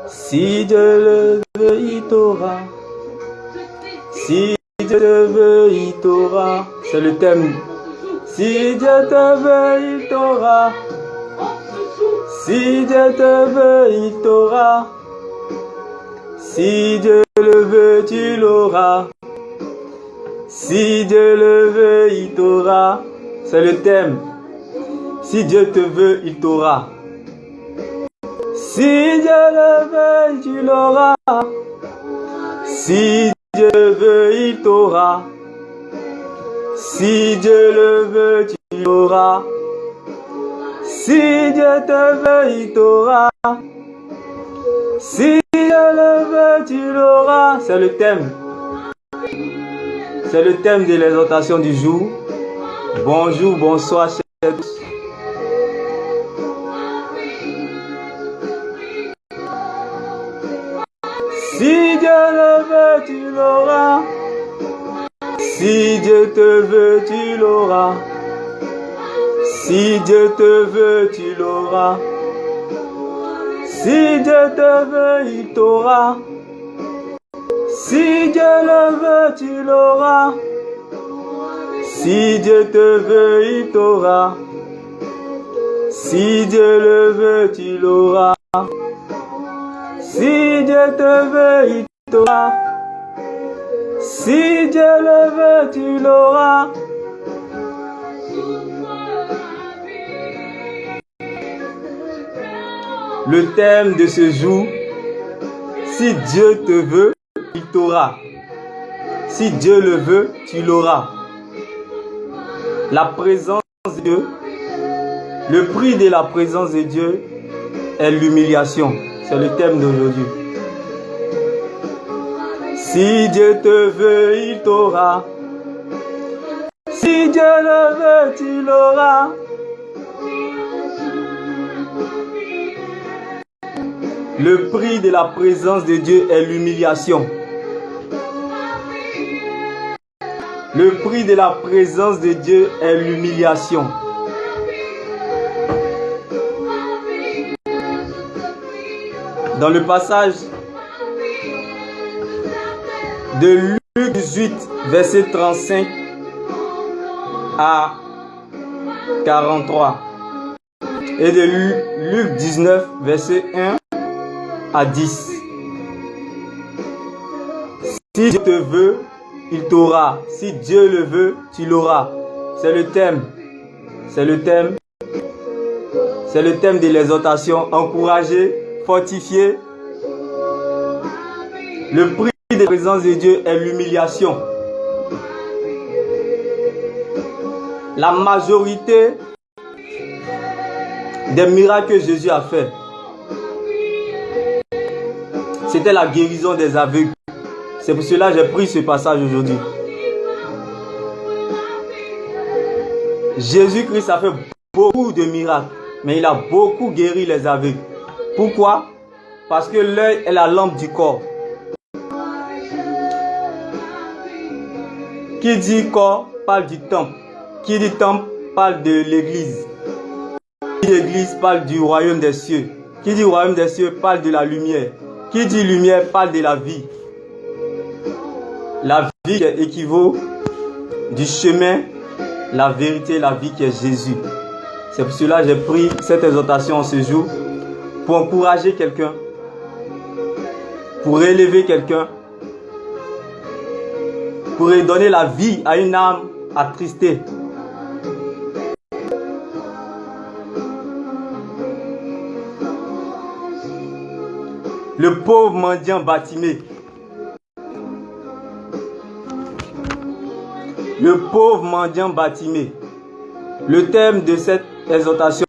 Si Dieu le veut, il t'aura. Si Dieu te veut, il t'aura. C'est le thème. Si Dieu te veut, il t'aura. Si Dieu te veut, il t'aura. Si Dieu le veut, tu l'auras. Si Dieu le veut, il t'aura. C'est le thème. Si Dieu te veut, il t'aura. Si Dieu le veut, tu l'auras. Si Dieu veut, il t'aura. Si Dieu le veut, tu l'auras. Si Dieu te veut, il t'aura. Si Dieu le veut, tu l'auras. C'est le thème. C'est le thème de l'exhortation du jour. Bonjour, bonsoir, chers tous. Si Dieu le veut, tu l'auras. Si Dieu te veut, tu l'auras. Si Dieu te veut, tu l'auras. Si Dieu te veut, il t'aura. Si Dieu le veut, tu l'auras. Si Dieu te veut, il t'aura. Si Dieu le veut, tu l'auras. Si Dieu te veut, il t'aura. Si Dieu le veut, tu l'auras. Le thème de ce jour, si Dieu te veut, il t'aura. Si Dieu le veut, tu l'auras. La présence de Dieu, le prix de la présence de Dieu est l'humiliation. C'est le thème d'aujourd'hui. Si Dieu te veut, il t'aura. Si Dieu le veut, tu l'auras. Le prix de la présence de Dieu est l'humiliation. Le prix de la présence de Dieu est l'humiliation. Dans le passage de Luc 18, verset 35 à 43, et de Luc 19, verset 1 à 10. Si Dieu te veut, il t'aura. Si Dieu le veut, tu l'auras. C'est le thème. C'est le thème. C'est le thème de l'exhortation. Encourager, fortifier. Le prix de la présence de Dieu est l'humiliation. La majorité des miracles que Jésus a fait, c'était la guérison des aveugles. C'est pour cela que j'ai pris ce passage aujourd'hui. Jésus-Christ a fait beaucoup de miracles, mais il a beaucoup guéri les aveugles. Pourquoi? Parce que l'œil est la lampe du corps. Qui dit corps parle du temple. Qui dit temple parle de l'église. Qui dit église parle du royaume des cieux. Qui dit royaume des cieux parle de la lumière. Qui dit lumière parle de la vie. La vie qui équivaut du chemin, la vérité, la vie qui est Jésus. C'est pour cela que j'ai pris cette exhortation en ce jour pour encourager quelqu'un, pour élever quelqu'un, pour donner la vie à une âme attristée. Le pauvre mendiant Bartimée. Le pauvre mendiant Bartimée. Le thème de cette exhortation,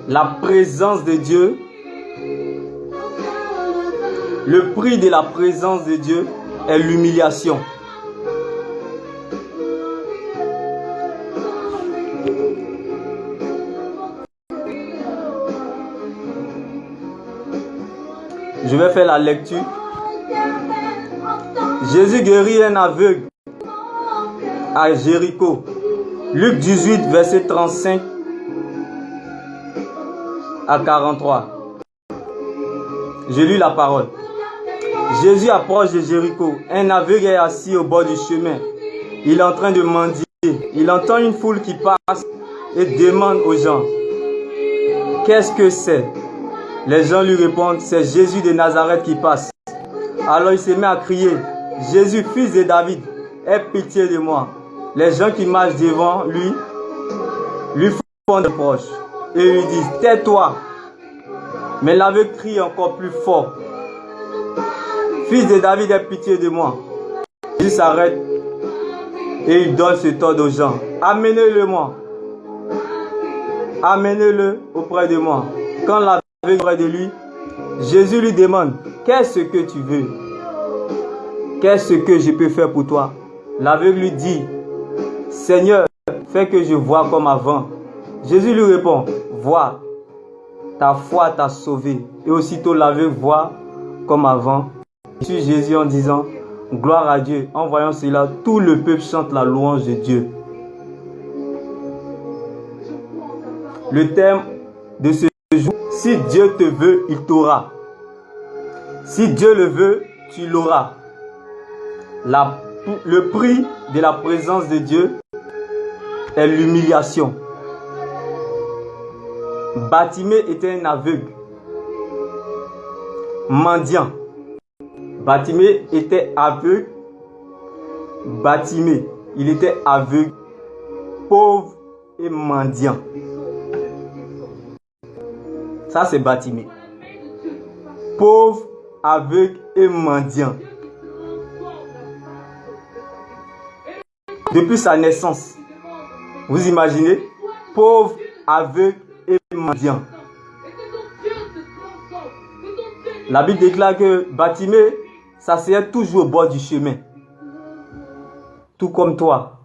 la présence de Dieu. Le prix de la présence de Dieu est l'humiliation. Je vais faire la lecture. Jésus guérit un aveugle à Jéricho. Luc 18, verset 35 à 43. Je lis la parole. Jésus approche de Jéricho. Un aveugle est assis au bord du chemin. Il est en train de mendier. Il entend une foule qui passe et demande aux gens: qu'est-ce que c'est? Les gens lui répondent: c'est Jésus de Nazareth qui passe. Alors il se met à crier: Jésus, fils de David, aie pitié de moi. Les gens qui marchent devant lui font des reproches et lui disent: tais-toi. Mais l'aveugle crie encore plus fort: fils de David, aie pitié de moi. Jésus s'arrête et il donne ce ordre aux gens: amenez-le-moi. Amenez-le auprès de moi. Quand l'aveugle est auprès de lui, Jésus lui demande: qu'est-ce que tu veux? Qu'est-ce que je peux faire pour toi? L'aveugle lui dit: Seigneur, fais que je voie comme avant. Jésus lui répond: vois, ta foi t'a sauvé. Et aussitôt l'aveugle voit comme avant. Il suit Jésus en disant: gloire à Dieu. En voyant cela, tout le peuple chante la louange de Dieu. Le thème de ce jour: si Dieu te veut, il t'aura. Si Dieu le veut, tu l'auras. Le prix de la présence de Dieu est l'humiliation. Bartimée était un aveugle, mendiant. Bartimée était aveugle. Bartimée, il était aveugle, pauvre et mendiant. Ça, c'est Bartimée. Pauvre, aveugle et mendiant. Depuis sa naissance, vous imaginez, pauvre, aveugle et mendiant. La Bible déclare que Bartimée s'asseyait toujours au bord du chemin. Tout comme toi.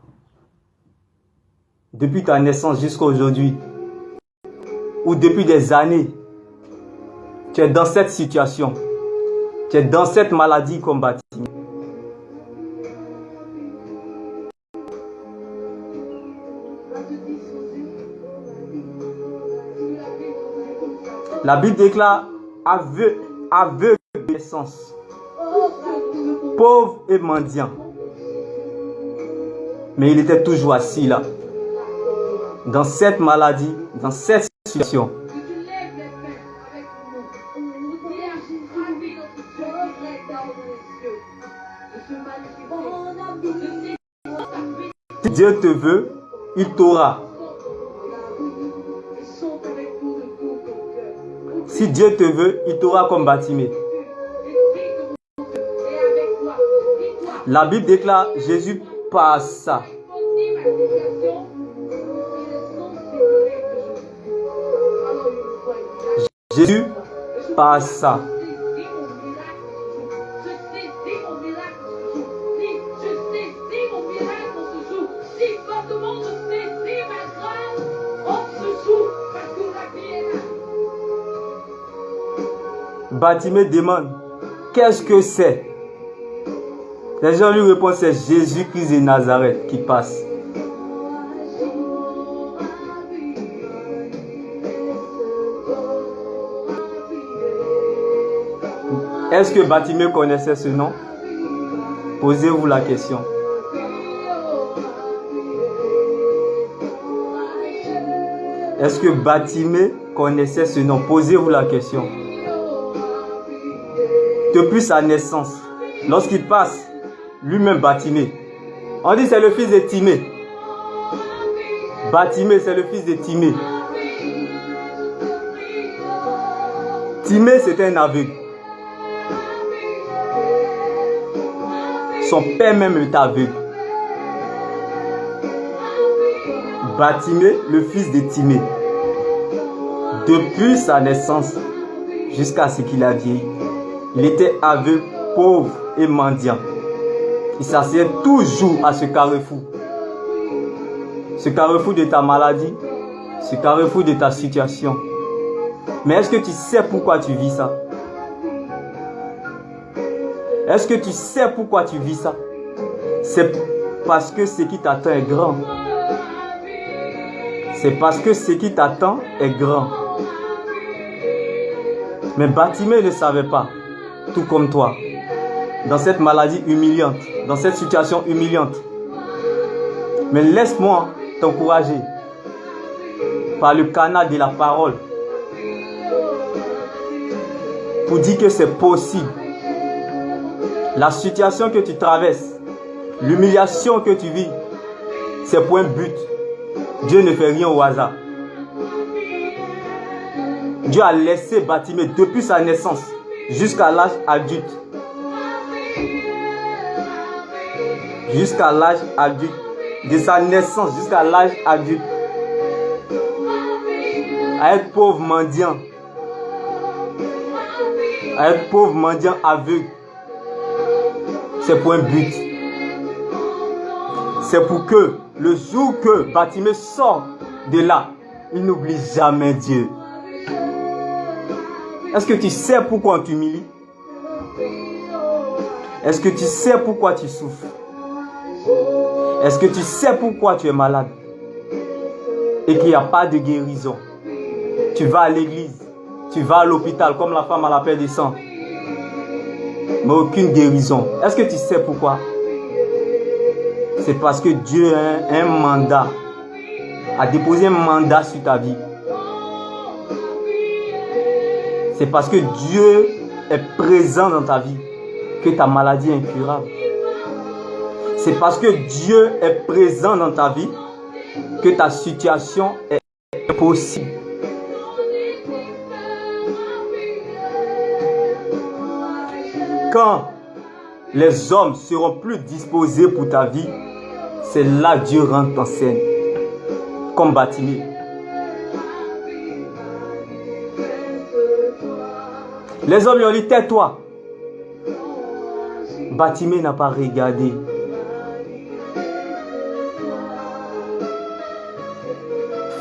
Depuis ta naissance jusqu'à aujourd'hui. Ou depuis des années. Tu es dans cette situation. Tu es dans cette maladie comme Bartimée. La Bible déclare aveugle de naissance, pauvre et mendiant. Mais il était toujours assis là, dans cette maladie, dans cette situation. Si Dieu te veut, il t'aura. Si Dieu te veut, il t'aura comme Bartimée. La Bible déclare: Jésus passa. Jésus passa. Bartimée demande: qu'est-ce que c'est? Les gens lui répondent: c'est Jésus-Christ de Nazareth qui passe. Est-ce que Bartimée connaissait ce nom? Posez-vous la question. Est-ce que Bartimée connaissait ce nom? Posez-vous la question. Depuis sa naissance, lorsqu'il passe, lui-même Bartimée, on dit c'est le fils de Timée. Bartimée, c'est le fils de Timée. Timée, c'était un aveugle. Son père même était aveugle. Bartimée, le fils de Timée. Depuis sa naissance jusqu'à ce qu'il a vieilli, il était aveugle, pauvre et mendiant. Il s'asseyait toujours à ce carrefour. Ce carrefour de ta maladie, ce carrefour de ta situation. Mais est-ce que tu sais pourquoi tu vis ça? Est-ce que tu sais pourquoi tu vis ça? C'est parce que ce qui t'attend est grand. C'est parce que ce qui t'attend est grand. Mais Bartimée ne savait pas, tout comme toi, dans cette maladie humiliante, dans cette situation humiliante. Mais laisse-moi t'encourager par le canal de la parole pour dire que c'est possible. La situation que tu traverses, l'humiliation que tu vis, c'est pour un but. Dieu ne fait rien au hasard. Dieu a laissé Bartimée depuis sa naissance jusqu'à l'âge adulte. Jusqu'à l'âge adulte. De sa naissance jusqu'à l'âge adulte. À être pauvre mendiant. À être pauvre mendiant aveugle. C'est pour un but. C'est pour que le jour que Bartimée sort de là, il n'oublie jamais Dieu. Est-ce que tu sais pourquoi on t'humilie? Est-ce que tu sais pourquoi tu souffres? Est-ce que tu sais pourquoi tu es malade? Et qu'il n'y a pas de guérison? Tu vas à l'église, tu vas à l'hôpital comme la femme à la perte de sang. Mais aucune guérison. Est-ce que tu sais pourquoi? C'est parce que Dieu a un mandat, a déposé un mandat sur ta vie. C'est parce que Dieu est présent dans ta vie que ta maladie est incurable. C'est parce que Dieu est présent dans ta vie que ta situation est possible. Quand les hommes seront plus disposés pour ta vie, c'est là que Dieu rentre en scène, comme Bartimée. Les hommes lui ont dit, tais-toi. Bartimée n'a pas regardé.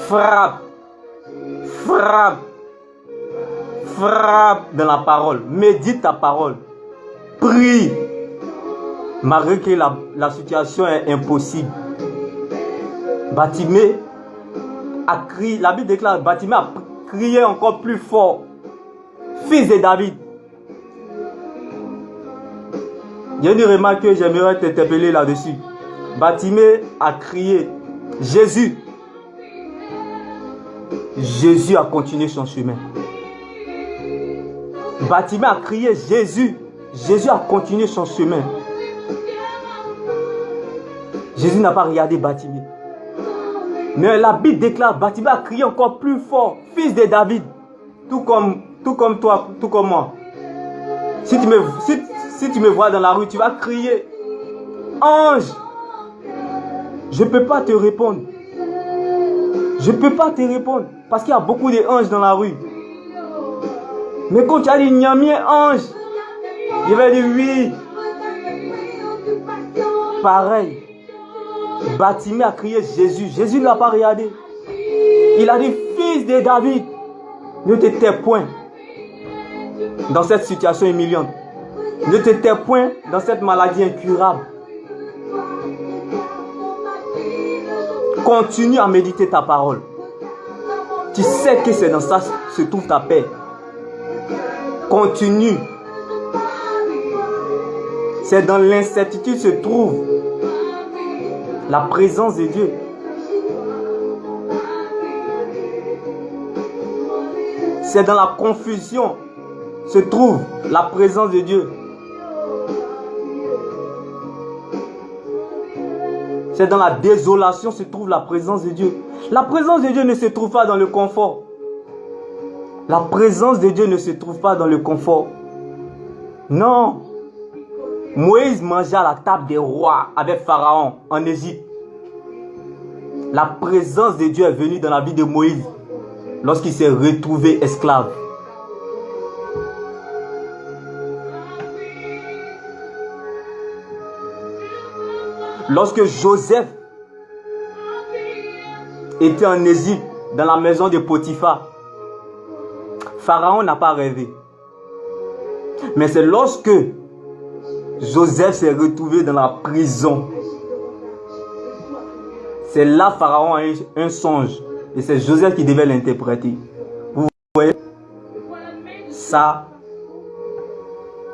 Frappe, frappe, frappe dans la parole. Médite ta parole. Prie. Malgré que la situation est impossible. Bartimée a crié, la Bible déclare, Bartimée a crié encore plus fort. Fils de David. Il y a une remarque que j'aimerais t'interpeller là-dessus. Bartimée a crié, Jésus. Jésus a continué son chemin. Bartimée a crié, Jésus. Jésus a continué son chemin. Jésus n'a pas regardé Bartimée. Mais la Bible déclare, Bartimée a crié encore plus fort, fils de David. Tout comme toi, tout comme moi. Si tu me vois dans la rue, tu vas crier, ange, je ne peux pas te répondre. Je ne peux pas te répondre. Parce qu'il y a beaucoup d'anges dans la rue. Mais quand tu as dit, Niamien, ange, je vais dire oui. Pareil. Bartimée a crié Jésus. Jésus ne l'a pas regardé. Il a dit, fils de David, ne te tais point dans cette situation humiliante. Ne te tais point dans cette maladie incurable. Continue à méditer ta parole. Tu sais que c'est dans ça que se trouve ta paix. Continue. C'est dans l'incertitude se trouve la présence de Dieu. C'est dans la confusion se trouve la présence de Dieu. C'est dans la désolation se trouve la présence de Dieu. La présence de Dieu ne se trouve pas dans le confort. La présence de Dieu ne se trouve pas dans le confort. Non. Moïse mangeait à la table des rois avec Pharaon en Égypte. La présence de Dieu est venue dans la vie de Moïse lorsqu'il s'est retrouvé esclave. Lorsque Joseph était en Égypte, dans la maison de Potiphar, Pharaon n'a pas rêvé. Mais c'est lorsque Joseph s'est retrouvé dans la prison, c'est là Pharaon a eu un songe Et c'est Joseph qui devait l'interpréter. Vous voyez, ça,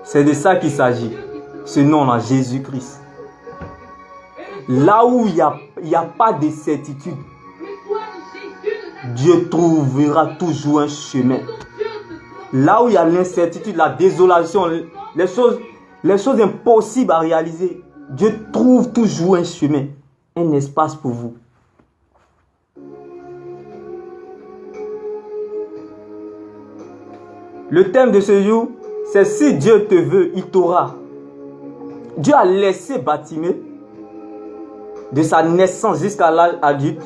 c'est de ça qu'il s'agit. Ce nom-là, Jésus-Christ. Là où il n'y a pas de certitude, Dieu trouvera toujours un chemin. Là où il y a l'incertitude, la désolation, les choses impossibles à réaliser, Dieu trouve toujours un chemin, un espace pour vous. Le thème de ce jour, c'est si Dieu te veut, il t'aura. Dieu a laissé Bartimée de sa naissance jusqu'à l'âge adulte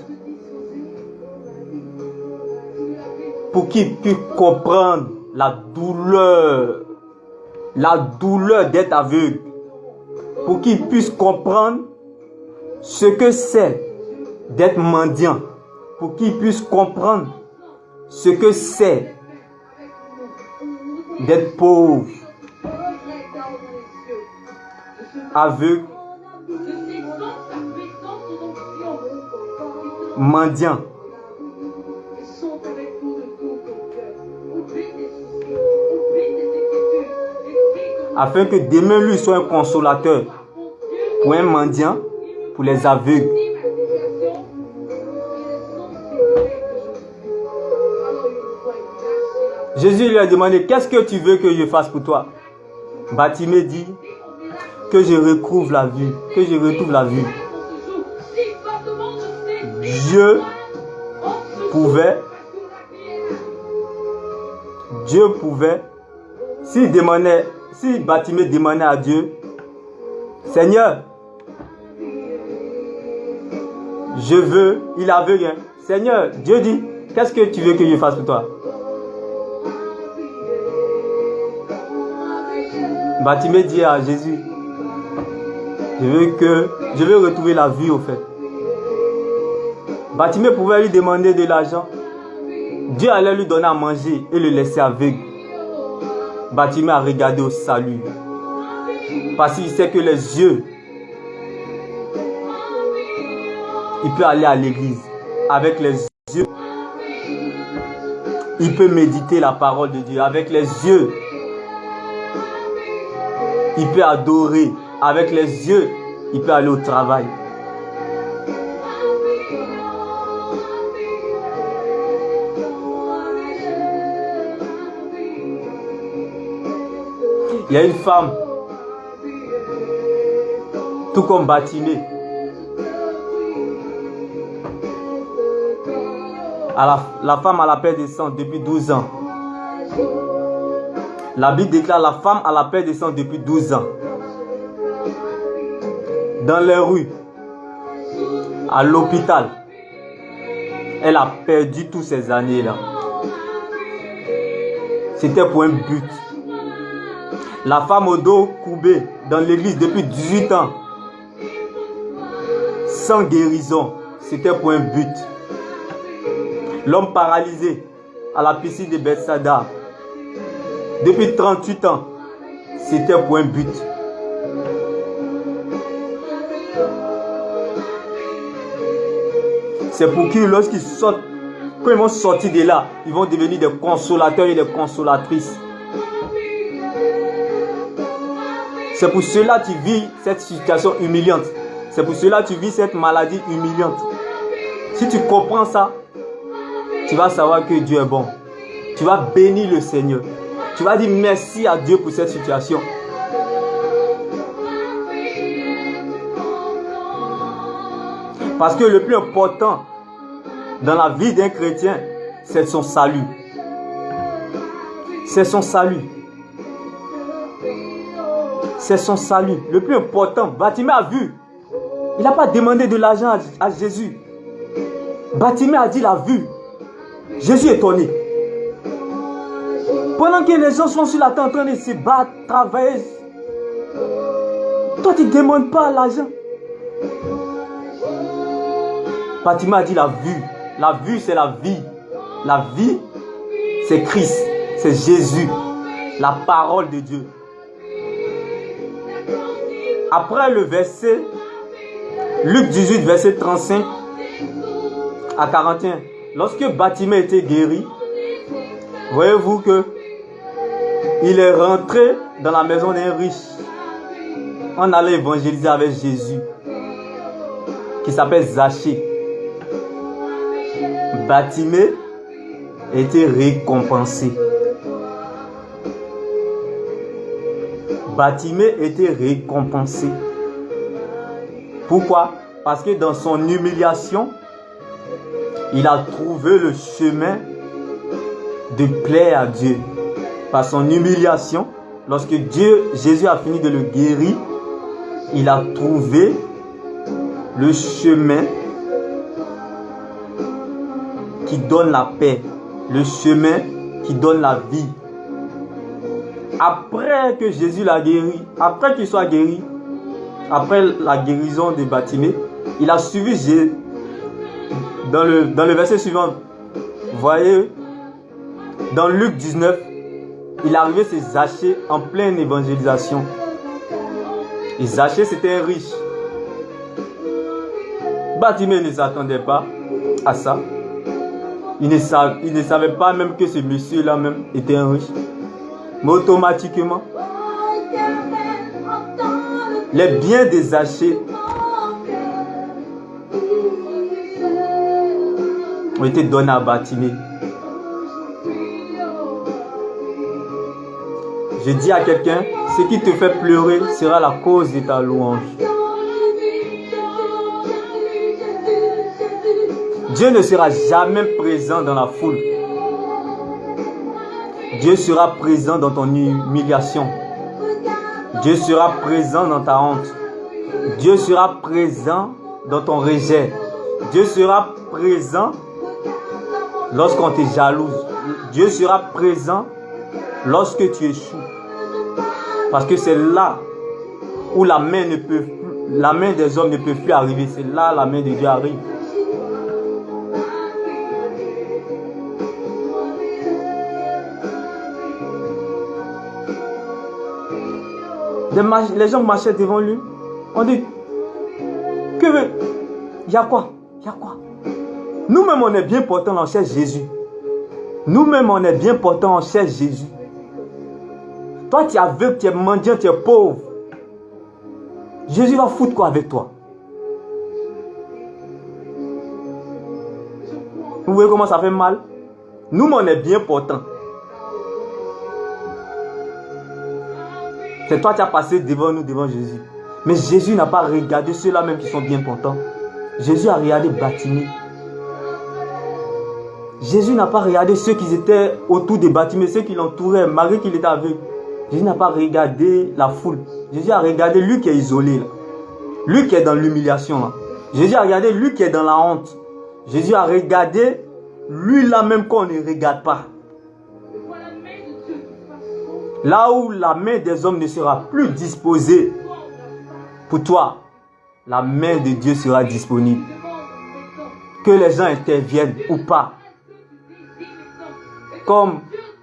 pour qu'il puisse comprendre la douleur d'être aveugle, pour qu'il puisse comprendre ce que c'est d'être mendiant, pour qu'il puisse comprendre ce que c'est d'être pauvre, aveugle, mendiant. Afin que demain lui soit un consolateur pour un mendiant, pour les aveugles. Jésus lui a demandé, qu'est-ce que tu veux que je fasse pour toi? Bartimée dit, que je retrouve la vue, que je retrouve la vue. Dieu pouvait, si Bartimée demandait à Dieu, Seigneur, je veux, il avait rien. Seigneur, Dieu dit, qu'est-ce que tu veux que je fasse pour toi? Bartimée dit à Jésus, je veux retrouver la vue au fait. Bartimée pouvait lui demander de l'argent. Dieu allait lui donner à manger et le laisser aveugle. Bartimée a regardé au salut. Parce qu'il sait que les yeux, il peut aller à l'église. Avec les yeux, il peut méditer la parole de Dieu. Avec les yeux, il peut adorer. Avec les yeux, il peut aller au travail. Il y a une femme, tout comme Bartimée, la femme a la perte de sang depuis 12 ans. La Bible déclare la femme a la perte de sang depuis 12 ans. Dans les rues, à l'hôpital, elle a perdu toutes ces années-là. C'était pour un but. La femme au dos courbé dans l'église depuis 18 ans, sans guérison, c'était pour un but. L'homme paralysé à la piscine de Bethsaida, depuis 38 ans, c'était pour un but. C'est pour qu'ils, lorsqu'ils sortent, quand ils vont sortir de là, ils vont devenir des consolateurs et des consolatrices. C'est pour cela que tu vis cette situation humiliante. C'est pour cela que tu vis cette maladie humiliante. Si tu comprends ça, tu vas savoir que Dieu est bon. Tu vas bénir le Seigneur. Tu vas dire merci à Dieu pour cette situation. Parce que le plus important dans la vie d'un chrétien, c'est son salut. C'est son salut. C'est son salut. Le plus important, Bartimée a vu. Il n'a pas demandé de l'argent à Jésus. Bartimée a dit la vue. Jésus est étonné. Pendant que les gens sont sur la terre en train de se battre, travailler, toi tu ne demandes pas l'argent. Bartimée a dit la vue. La vue, c'est la vie. La vie, c'est Christ. C'est Jésus. La parole de Dieu. Après le verset, Luc 18, verset 35 à 41, lorsque Bartimée était guéri, voyez-vous que il est rentré dans la maison d'un riche en allant évangéliser avec Jésus, qui s'appelle Zachée. Bartimée était récompensé. Bartimée était récompensé. Pourquoi? Parce que dans son humiliation, il a trouvé le chemin de plaire à Dieu. Par son humiliation, lorsque Jésus a fini de le guérir, il a trouvé le chemin qui donne la paix, le chemin qui donne la vie. Après que Jésus l'a guéri, après qu'il soit guéri, après la guérison de Bartimée, il a suivi Jésus. Dans le verset suivant, vous voyez, dans Luc 19, il est arrivé chez Zachée en pleine évangélisation. Et Zachée, c'était un riche. Bartimée ne s'attendait pas à ça. Il ne savait pas même que ce monsieur-là même était un riche. Mais automatiquement, les biens de Zachée ont été donnés à Bartimée. Je dis à quelqu'un, ce qui te fait pleurer sera la cause de ta louange. Dieu ne sera jamais présent dans la foule. Dieu sera présent dans ton humiliation. Dieu sera présent dans ta honte. Dieu sera présent dans ton rejet. Dieu sera présent lorsqu'on te jalouse. Dieu sera présent lorsque tu échoues. Parce que c'est là où la main des hommes ne peut plus arriver. C'est là la main de Dieu arrive. Les gens marchaient devant lui. On dit, il y a quoi? Il y a quoi? Nous-mêmes, on est bien portants, on cherche Jésus. Nous-mêmes, on est bien portants, on cherche Jésus. Toi, tu es aveugle, tu es mendiant, tu es pauvre. Jésus va foutre quoi avec toi? Vous voyez comment ça fait mal? Nous, on est bien portants. C'est toi qui as passé devant nous, devant Jésus. Mais Jésus n'a pas regardé ceux-là même qui sont bien portants. Jésus a regardé Bartimée. Jésus n'a pas regardé ceux qui étaient autour de Bartimée, ceux qui l'entouraient, malgré qu'il était aveugle. Jésus n'a pas regardé la foule. Jésus a regardé lui qui est isolé, là. Lui qui est dans l'humiliation, là. Jésus a regardé lui qui est dans la honte. Jésus a regardé lui là même qu'on ne regarde pas. Là où la main des hommes ne sera plus disposée pour toi, la main de Dieu sera disponible. Que les gens interviennent ou pas. Comme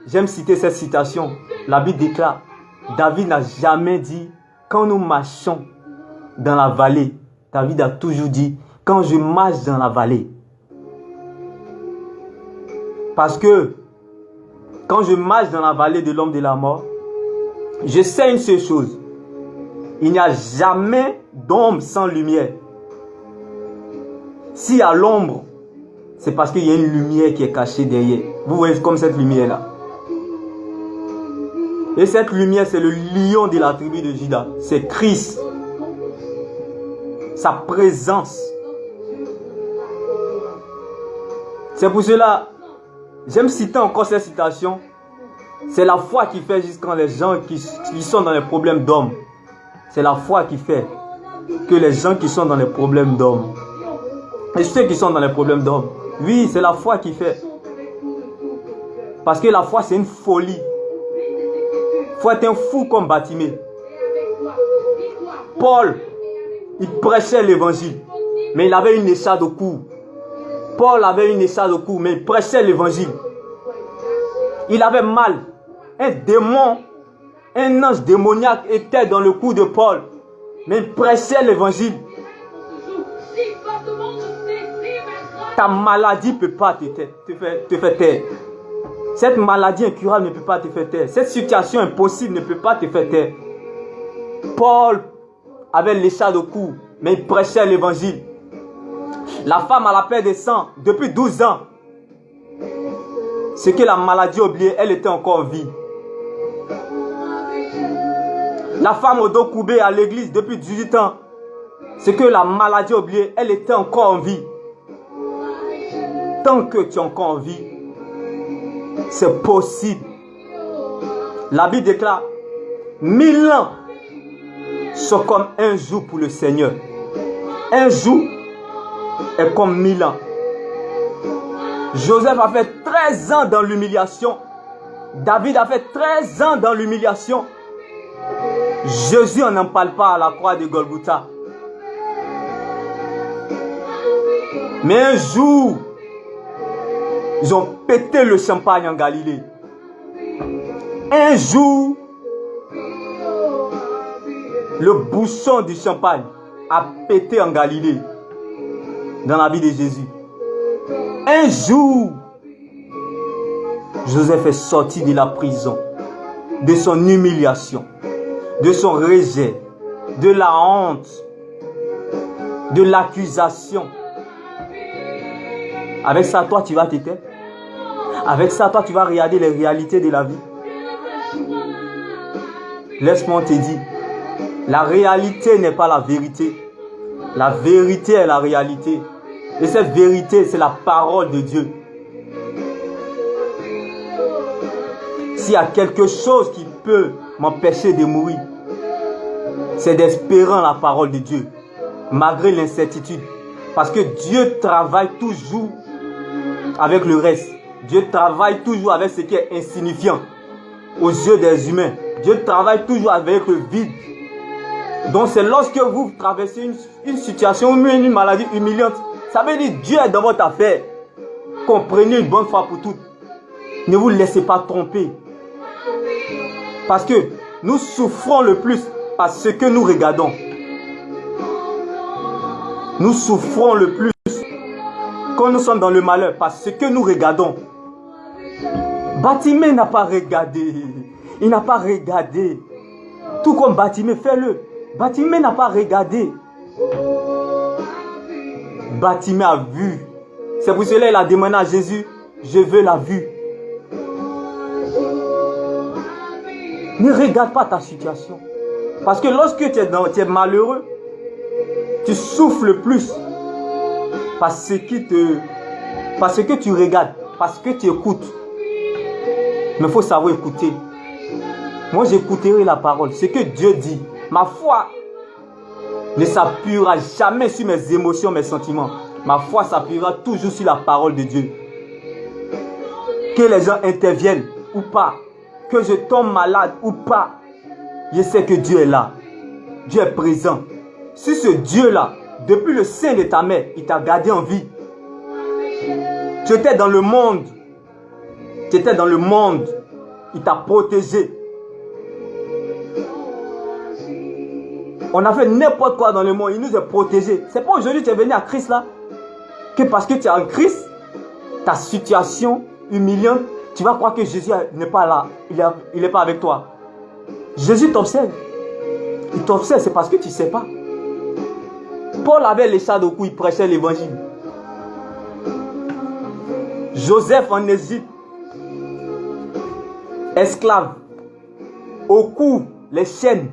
j'aime citer cette citation, la Bible déclare, David n'a jamais dit, quand nous marchons dans la vallée, David a toujours dit, quand je marche dans la vallée. Parce que, quand je marche dans la vallée de l'homme de la mort, je sais une seule chose. Il n'y a jamais d'ombre sans lumière. S'il y a l'ombre, c'est parce qu'il y a une lumière qui est cachée derrière. Vous voyez comme cette lumière-là. Et cette lumière, c'est le lion de la tribu de Juda. C'est Christ. Sa présence. C'est pour cela, j'aime citer encore cette citation. C'est la foi qui fait jusqu'à les gens qui sont dans les problèmes d'hommes. C'est la foi qui fait que les gens qui sont dans les problèmes d'hommes. Et ceux qui sont dans les problèmes d'hommes. Oui, c'est la foi qui fait. Parce que la foi, c'est une folie. Il faut être un fou comme Bartimée. Paul, il prêchait l'évangile. Mais il avait une écharpe au cou. Paul avait une écharpe au cou, mais il prêchait l'évangile. Il avait mal. Un démon, un ange démoniaque était dans le cou de Paul. Mais il prêchait l'évangile. Ta maladie ne peut pas te faire taire. Cette maladie incurable ne peut pas te faire taire. Cette situation impossible ne peut pas te faire taire. Paul avait l'écharpe au cou, mais il prêchait l'évangile. La femme à la paix des sangs, depuis 12 ans, ce que la maladie oubliait, elle était encore en vie. La femme au dos courbé à l'église depuis 18 ans, ce que la maladie oubliait, elle était encore en vie. Tant que tu es encore en vie, c'est possible. La Bible déclare 1000 ans sont comme un jour pour le Seigneur. Un jour est comme 1000 ans. Joseph a fait 13 ans dans l'humiliation. David a fait 13 ans dans l'humiliation. Jésus, on n'en parle pas à la croix de Golgotha. Mais un jour, ils ont pété le champagne en Galilée. Un jour, le bouchon du champagne a pété en Galilée, dans la vie de Jésus. Un jour, Joseph est sorti de la prison, de son humiliation, de son rejet, de la honte, de l'accusation. Avec ça, toi, tu vas te taire. Avec ça, toi, tu vas regarder les réalités de la vie. Laisse-moi te dire, la réalité n'est pas la vérité. La vérité est la réalité. Et cette vérité, c'est la parole de Dieu. S'il y a quelque chose qui peut m'empêcher de mourir, c'est d'espérer en la parole de Dieu, malgré l'incertitude. Parce que Dieu travaille toujours avec le reste. Dieu travaille toujours avec ce qui est insignifiant aux yeux des humains. Dieu travaille toujours avec le vide. Donc c'est lorsque vous traversez une situation ou une maladie humiliante, ça veut dire Dieu est dans votre affaire. Comprenez une bonne fois pour toutes. Ne vous laissez pas tromper. Parce que nous souffrons le plus par ce que nous regardons. Nous souffrons le plus quand nous sommes dans le malheur par ce que nous regardons. Bartimée n'a pas regardé. Il n'a pas regardé. Tout comme Bartimée, fais-le. Bartimée n'a pas regardé. Bartimée a vu. C'est pour cela qu'il a demandé à Jésus, je veux la vue. Ne regarde pas ta situation. Parce que lorsque tu es malheureux, tu souffres le plus parce que tu regardes, parce que tu écoutes. Mais il faut savoir écouter. Moi, j'écouterai la parole, ce que Dieu dit. Ma foi ne s'appuiera jamais sur mes émotions, mes sentiments. Ma foi s'appuiera toujours sur la parole de Dieu. Que les gens interviennent ou pas, que je tombe malade ou pas, je sais que Dieu est là. Dieu est présent. Si ce Dieu-là, depuis le sein de ta mère, il t'a gardé en vie. Tu étais dans le monde. Tu étais dans le monde. Il t'a protégé. On a fait n'importe quoi dans le monde. Il nous a protégés. C'est pas aujourd'hui que tu es venu à Christ là. Que parce que tu es en Christ, ta situation humiliante, tu vas croire que Jésus n'est pas là. Il n'est pas avec toi. Jésus t'observe. Il t'observe, c'est parce que tu ne sais pas. Paul avait l'écharpe au cou, il prêchait l'évangile. Joseph en Égypte, esclave, au cou, les chaînes,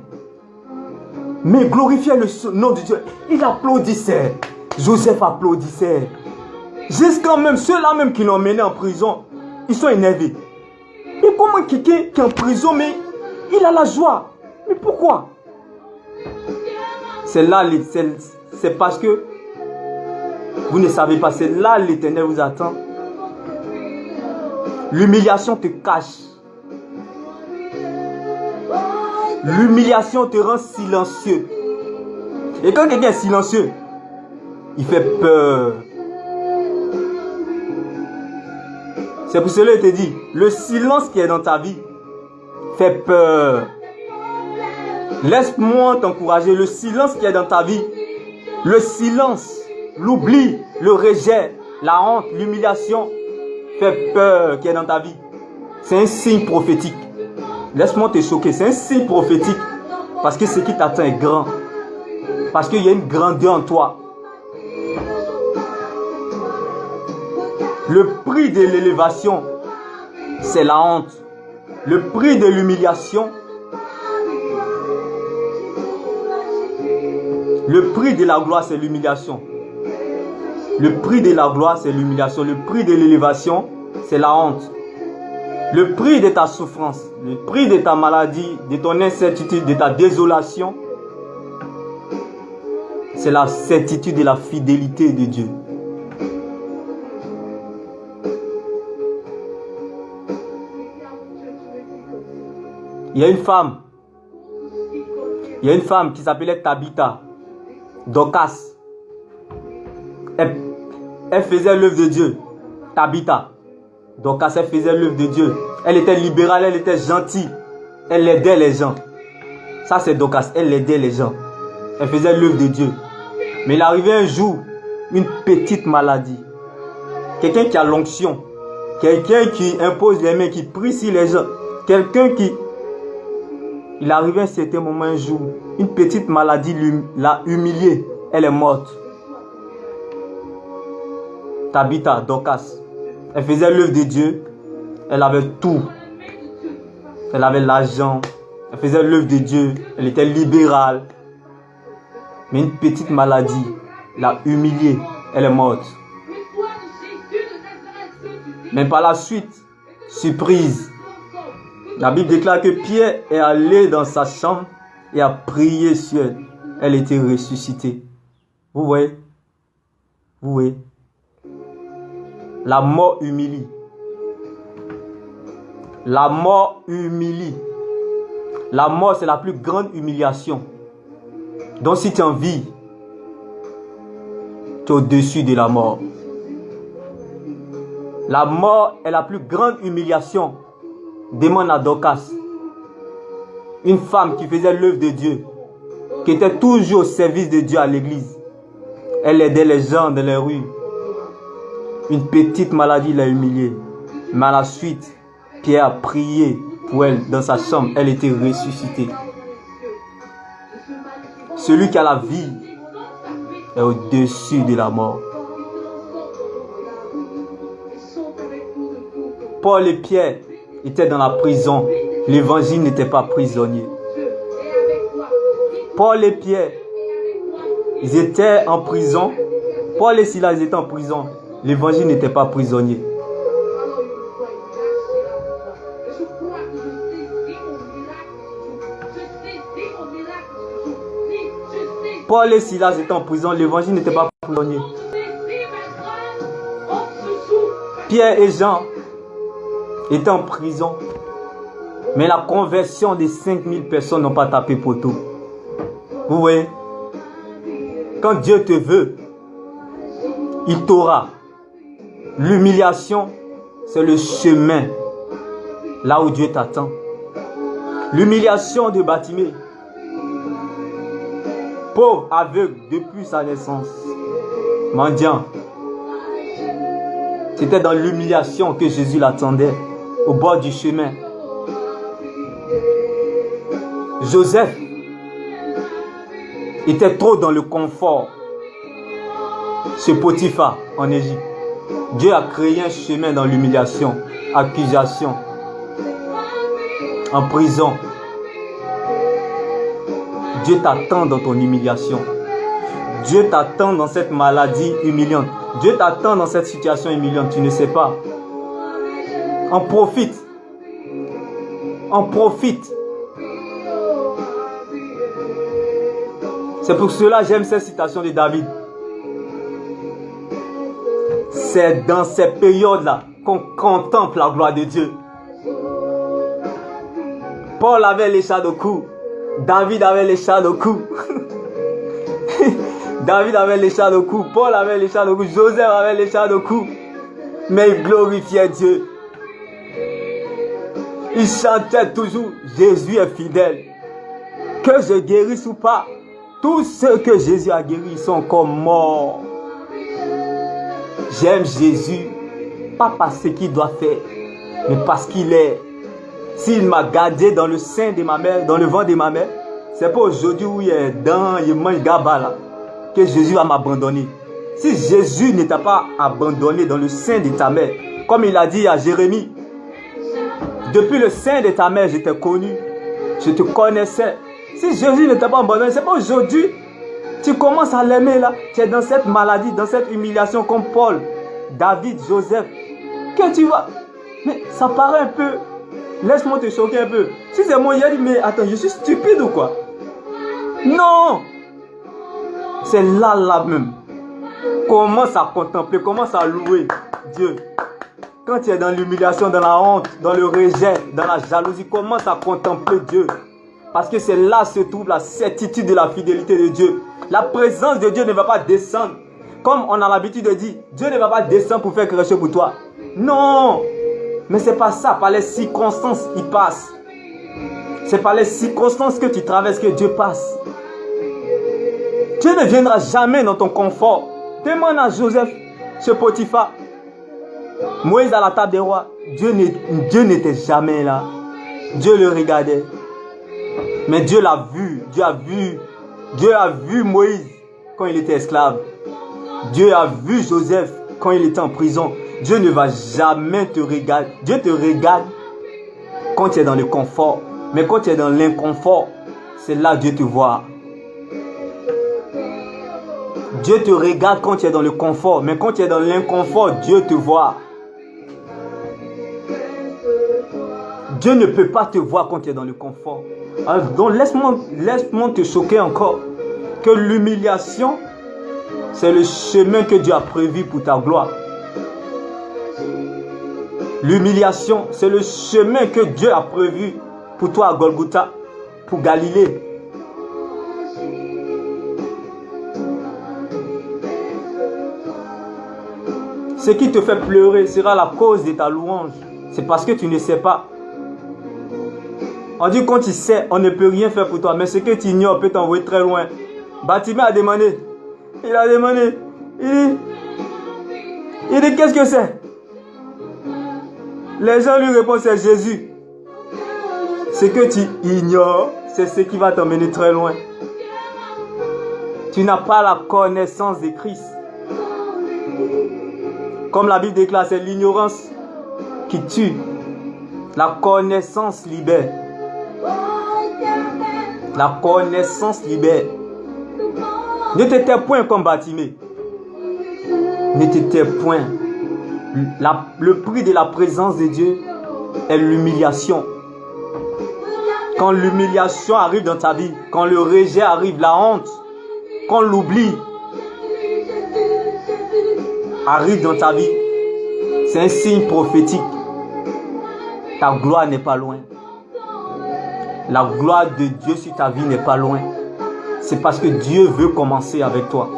mais glorifiait le nom de Dieu. Il applaudissait. Joseph applaudissait. Jusqu'à même ceux-là même qui l'ont emmené en prison, ils sont énervés. Mais comment quelqu'un qui est en prison, mais il a la joie? Mais pourquoi? C'est là, c'est parce que vous ne savez pas, c'est là l'Éternel vous attend. L'humiliation te cache. L'humiliation te rend silencieux. Et quand quelqu'un est silencieux, il fait peur. C'est pour cela qu'il te dit, le silence qui est dans ta vie fait peur. Laisse-moi t'encourager. Le silence qui est dans ta vie, le silence, l'oubli, le rejet, la honte, l'humiliation fait peur qui est dans ta vie. C'est un signe prophétique. Laisse-moi te choquer. C'est un signe prophétique. Parce que ce qui t'attend est grand. Parce qu'il y a une grandeur en toi. Le prix de l'élévation, c'est la honte. Le prix de l'humiliation, le prix de la gloire, c'est l'humiliation. Le prix de la gloire, c'est l'humiliation. Le prix de l'élévation, c'est la honte. Le prix de ta souffrance, le prix de ta maladie, de ton incertitude, de ta désolation, c'est la certitude de la fidélité de Dieu. Il y a une femme qui s'appelait Tabitha, Dorcas. Elle faisait l'œuvre de Dieu. Tabitha, Dorcas, elle faisait l'œuvre de Dieu. Elle était libérale, elle était gentille. Elle aidait les gens. Ça c'est Dorcas, elle aidait les gens. Elle faisait l'œuvre de Dieu. Mais il arrivait un jour, une petite maladie. Quelqu'un qui a l'onction. Quelqu'un qui impose les mains, qui prie sur les gens. Quelqu'un qui... Il arrivait à un certain moment, un jour, une petite maladie l'a humiliée. Elle est morte. Tabitha, Dorcas. Elle faisait l'œuvre de Dieu. Elle avait tout. Elle avait l'argent. Elle faisait l'œuvre de Dieu. Elle était libérale. Mais une petite maladie l'a humiliée. Elle est morte. Mais par la suite, surprise, la Bible déclare que Pierre est allé dans sa chambre et a prié sur elle. Elle était ressuscitée. Vous voyez? Vous voyez? La mort humilie. La mort humilie. La mort, c'est la plus grande humiliation. Donc si tu es en vie, tu es au-dessus de la mort. La mort est la plus grande humiliation. Demande à Dorcas, une femme qui faisait l'œuvre de Dieu, qui était toujours au service de Dieu à l'église. Elle aidait les gens dans les rues. Une petite maladie l'a humiliée. Mais à la suite, Pierre a prié pour elle dans sa chambre. Elle était ressuscitée. Celui qui a la vie est au-dessus de la mort. Paul et Pierre étaient dans la prison. L'évangile n'était pas prisonnier. Paul et Pierre, ils étaient en prison. Paul et Silas étaient en prison. L'évangile n'était pas prisonnier. Paul et Silas étaient en prison. L'évangile n'était pas prisonnier. Pierre et Jean étaient en prison. Mais la conversion des 5000 personnes n'ont pas tapé poteau. Vous voyez? Quand Dieu te veut, il t'aura. L'humiliation, c'est le chemin là où Dieu t'attend. L'humiliation de Bartimée, pauvre, aveugle depuis sa naissance, mendiant. C'était dans l'humiliation que Jésus l'attendait, au bord du chemin. Joseph était trop dans le confort. Chez Potiphar en Égypte. Dieu a créé un chemin dans l'humiliation, accusation, en prison. Dieu t'attend dans ton humiliation. Dieu t'attend dans cette maladie humiliante. Dieu t'attend dans cette situation humiliante. Tu ne sais pas. En profite. En profite. C'est pour cela que j'aime cette citation de David. C'est dans ces périodes-là qu'on contemple la gloire de Dieu. Paul avait l'écharpe au cou. David avait l'écharpe au cou. David avait l'écharpe au cou. Paul avait l'écharpe au cou. Joseph avait l'écharpe au cou. Mais il glorifiait Dieu. Il chantait toujours, Jésus est fidèle. Que je guérisse ou pas, tous ceux que Jésus a guéris sont encore morts. J'aime Jésus, pas parce qu'il doit faire, mais parce qu'il est. S'il m'a gardé dans le sein de ma mère, dans le ventre de ma mère, c'est pas aujourd'hui où il est dans, il mange gaba là, que Jésus va m'abandonner. Si Jésus ne t'a pas abandonné dans le sein de ta mère, comme il a dit à Jérémie, depuis le sein de ta mère, je t'ai connu, je te connaissais. Si Jésus ne t'a pas abandonné, c'est pas aujourd'hui. Tu commences à l'aimer là. Tu es dans cette maladie, dans cette humiliation comme Paul, David, Joseph. Que tu vas. Mais ça paraît un peu. Laisse-moi te choquer un peu. Si c'est moi, il a dit, mais attends, je suis stupide ou quoi? Non. C'est là même. Commence à contempler, commence à louer Dieu. Quand tu es dans l'humiliation, dans la honte, dans le rejet, dans la jalousie, commence à contempler Dieu. Parce que c'est là se trouve la certitude de la fidélité de Dieu. La présence de Dieu ne va pas descendre. Comme on a l'habitude de dire, Dieu ne va pas descendre pour faire quelque chose pour toi. Non. Mais c'est pas ça. Par les circonstances, il passe. C'est par les circonstances que tu traverses que Dieu passe. Dieu ne viendra jamais dans ton confort. Demande à Joseph, chez Potiphar. Moïse à la table des rois. Dieu n'était jamais là. Dieu le regardait. Mais Dieu l'a vu. Dieu a vu Moïse quand il était esclave. Dieu a vu Joseph quand il était en prison. Dieu ne va jamais te regarder. Dieu te regarde quand tu es dans le confort. Mais quand tu es dans l'inconfort, c'est là que Dieu te voit. Dieu te regarde quand tu es dans le confort. Mais quand tu es dans l'inconfort, Dieu te voit. Dieu ne peut pas te voir quand tu es dans le confort. Alors, donc laisse-moi te choquer encore. Que l'humiliation, c'est le chemin que Dieu a prévu pour ta gloire. L'humiliation, c'est le chemin que Dieu a prévu pour toi à Golgotha, pour Galilée. Ce qui te fait pleurer sera la cause de ta louange. C'est parce que tu ne sais pas. On dit quand tu sais, on ne peut rien faire pour toi. Mais ce que tu ignores peut t'envoyer très loin. Bartimée a demandé. Il a demandé. Il dit qu'est-ce que c'est? Les gens lui répondent c'est Jésus. Ce que tu ignores, c'est ce qui va t'emmener très loin. Tu n'as pas la connaissance de Christ. Comme la Bible déclare, c'est l'ignorance qui tue. La connaissance libère. La connaissance libère. Ne t'étais point comme Bartimée. Ne t'étais point. Le prix de la présence de Dieu est l'humiliation. Quand l'humiliation arrive dans ta vie, quand le rejet arrive, la honte, quand l'oubli arrive dans ta vie, c'est un signe prophétique. Ta gloire n'est pas loin. La gloire de Dieu sur ta vie n'est pas loin. C'est parce que Dieu veut commencer avec toi.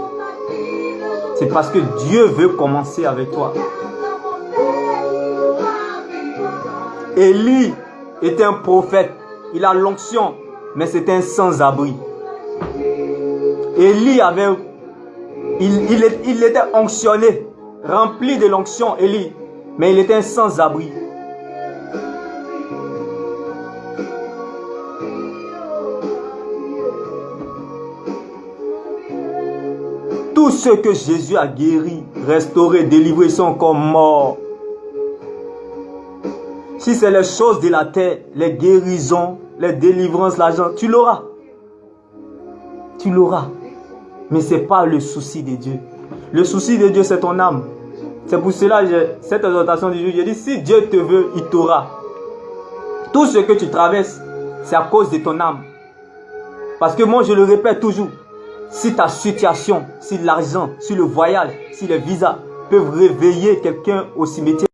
C'est parce que Dieu veut commencer avec toi. Élie était un prophète. Il a l'onction, mais c'était un sans-abri. Élie avait... Il était onctionné, rempli de l'onction, Élie. Mais il était un sans-abri. Tous ceux que Jésus a guéris, restaurés, délivrés sont encore morts. Si c'est les choses de la terre, les guérisons, les délivrances, l'argent, tu l'auras. Tu l'auras. Mais ce n'est pas le souci de Dieu. Le souci de Dieu, c'est ton âme. C'est pour cela que cette exhortation du jour, j'ai dit, si Dieu te veut, il t'aura. Tout ce que tu traverses, c'est à cause de ton âme. Parce que moi, je le répète toujours, si ta situation, si l'argent, si le voyage, si les visas peuvent réveiller quelqu'un au cimetière,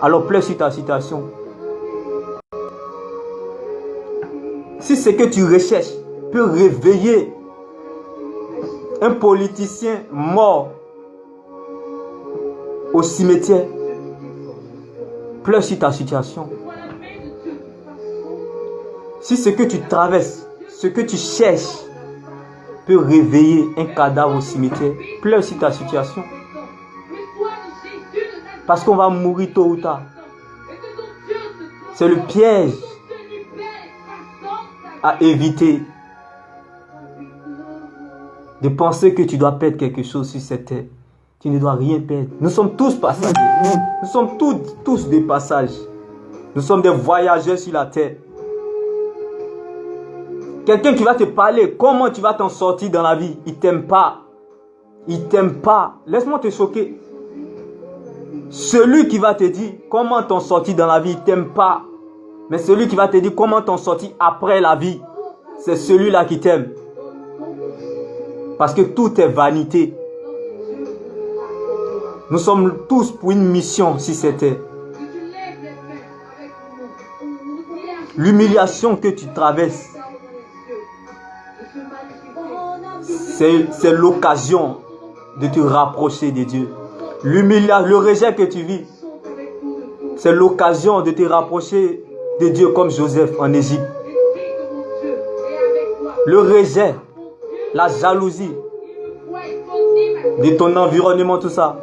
alors pleure sur ta situation. Si ce que tu recherches peut réveiller un politicien mort au cimetière, pleure sur ta situation. Si ce que tu traverses, ce que tu cherches peut réveiller un cadavre au cimetière, pleure sur ta situation. Parce qu'on va mourir tôt ou tard. C'est le piège à éviter. De penser que tu dois perdre quelque chose sur cette terre. Tu ne dois rien perdre. Nous sommes tous passagers. Nous sommes tous des passages. Nous sommes des voyageurs sur la terre. Quelqu'un qui va te parler, comment tu vas t'en sortir dans la vie, il ne t'aime pas. Il ne t'aime pas. Laisse-moi te choquer. Celui qui va te dire comment t'en sortir dans la vie, il ne t'aime pas. Mais celui qui va te dire comment t'en sortir après la vie, c'est celui-là qui t'aime. Parce que tout est vanité. Nous sommes tous pour une mission si c'était. L'humiliation que tu traverses, c'est l'occasion de te rapprocher de Dieu. Le rejet que tu vis, c'est l'occasion de te rapprocher de Dieu comme Joseph en Égypte. Le rejet, la jalousie de ton environnement, tout ça,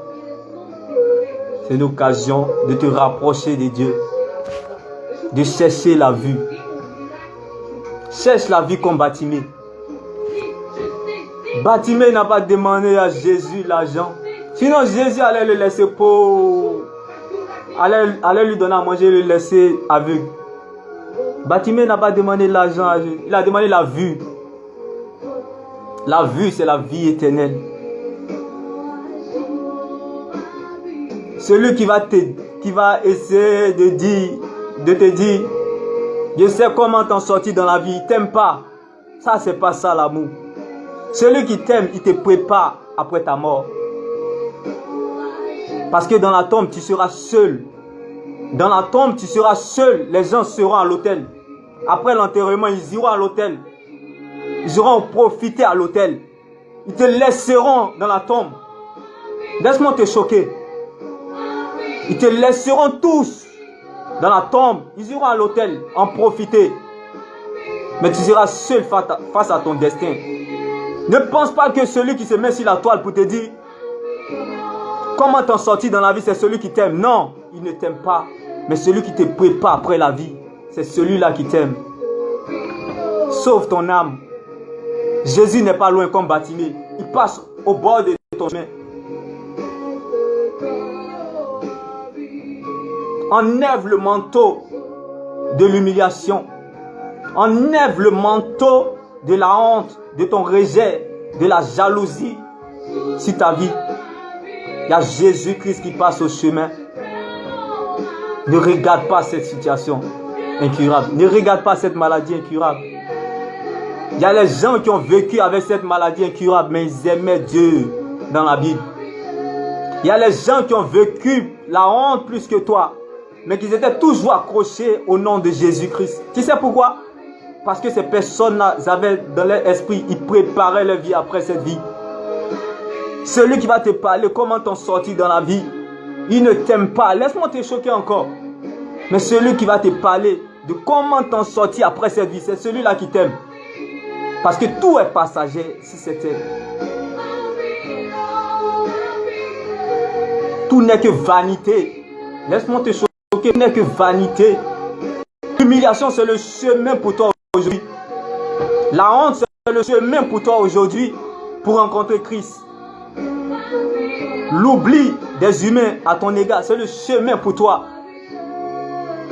c'est l'occasion de te rapprocher de Dieu, de chercher la vue. Cherche la vie comme Bartimée. Bartimée n'a pas demandé à Jésus l'argent. Sinon Jésus allait le laisser pauvre. Allait lui donner à manger et le laisser aveugle. Bartimée n'a pas demandé l'argent à Jésus. Il a demandé la vue. La vue, c'est la vie éternelle. Celui qui va essayer de te dire, je sais comment t'en sortir dans la vie, il t'aime pas. Ça, c'est pas ça l'amour. Celui qui t'aime, il te prépare après ta mort. Parce que dans la tombe, tu seras seul. Dans la tombe, tu seras seul. Les gens seront à l'autel. Après l'enterrement, ils iront à l'autel. Ils auront profité à l'autel. Ils te laisseront dans la tombe. Laisse-moi te choquer. Ils te laisseront tous dans la tombe. Ils iront à l'autel en profiter. Mais tu seras seul face à ton destin. Ne pense pas que celui qui se met sur la toile pour te dire comment t'en sortir dans la vie, c'est celui qui t'aime. Non, il ne t'aime pas. Mais celui qui te prépare après la vie, c'est celui-là qui t'aime. Sauve ton âme. Jésus n'est pas loin comme Bartimée. Il passe au bord de ton chemin. Enlève le manteau de l'humiliation. Enlève le manteau de la honte, de ton rejet, de la jalousie sur ta vie. Il y a Jésus-Christ qui passe au chemin. Ne regarde pas cette situation incurable. Ne regarde pas cette maladie incurable. Il y a les gens qui ont vécu avec cette maladie incurable, mais ils aimaient Dieu dans la Bible. Il y a les gens qui ont vécu la honte plus que toi, mais qui étaient toujours accrochés au nom de Jésus-Christ. Tu sais pourquoi? Parce que ces personnes-là avaient dans leur esprit, ils préparaient leur vie après cette vie. Celui qui va te parler comment t'en sortir dans la vie, il ne t'aime pas. Laisse-moi te choquer encore. Mais celui qui va te parler de comment t'en sortir après cette vie, c'est celui-là qui t'aime. Parce que tout est passager si c'était. Tout n'est que vanité. Laisse-moi te choquer. Tout n'est que vanité. L'humiliation, c'est le chemin pour toi aujourd'hui. La honte, c'est le chemin pour toi aujourd'hui pour rencontrer Christ. L'oubli des humains à ton égard, c'est le chemin pour toi.